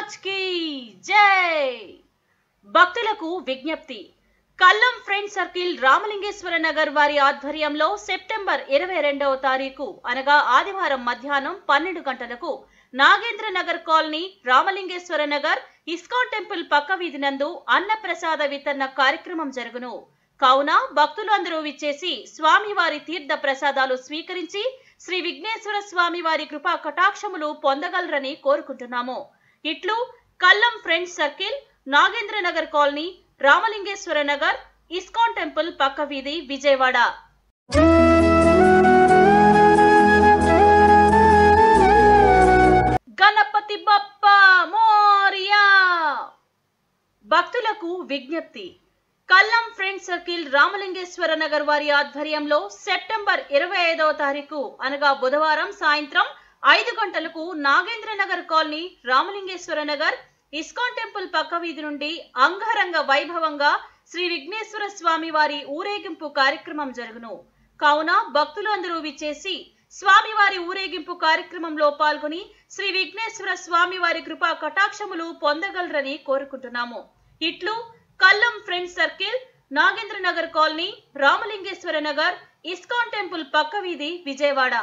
महाराज की जय। భక్తులకు విజ్ఞప్తి కల్లం ఫ్రెండ్ సర్కిల్ రామలింగేశ్వర నగర్ వారి ఆధ్వర్యంలో సెప్టెంబర్ 22వ తారీఖు అనగా ఆదివారం మధ్యాహ్నం 12 గంటలకు Nagendra Nagar colony Ramalingeswara Nagar ISKCON temple పక్క వీధి నందు అన్నప్రసాద వితరణ కార్యక్రమం జరుగును కావున భక్తులందరూ విచ్చేసి స్వామివారి తీర్థ ప్రసాదాలు స్వీకరించి శ్రీ విఘ్నేశ్వర స్వామి వారి కృపా కటాక్షములు పొందగలరని కోరుకుంటున్నాము। ఇట్లు Kallam friends circle Nagendra Nagar colony Ramalingeswara Nagar ISKCON temple పక్క వీధి విజయవాడ। గణపతి బప్పా మోరియా। భక్తులకు విజ్ఞప్తి కల్లం ఫ్రెండ్ సర్కిల్ రామలింగేశ్వర నగర్ వారి ఆధ్వర్యంలో సెప్టెంబర్ 25వ తారీఖు అనగా బుధవారం సాయంత్రం 5 గంటలకు Nagendra Nagar colony Ramalingeswara Nagar ISKCON temple పక్క వీధి నుండి అంగరంగ వైభవంగా శ్రీ విఘ్నేశ్వర స్వామి వారి ఊరేగింపు కార్యక్రమం జరుగును కావున భక్తులందరూ విచ్చేసి స్వామివారి ఊరేగింపు కార్యక్రమంలో పాల్గొని శ్రీ విఘ్నేశ్వర స్వామి వారి కృపా కటాక్షములు పొందగలరని కోరుకుంటున్నాము। ఇట్లు Kallam friend circle Nagendra Nagar colony Ramalingeswara Nagar ISKCON temple పక్క వీధి విజయవాడ।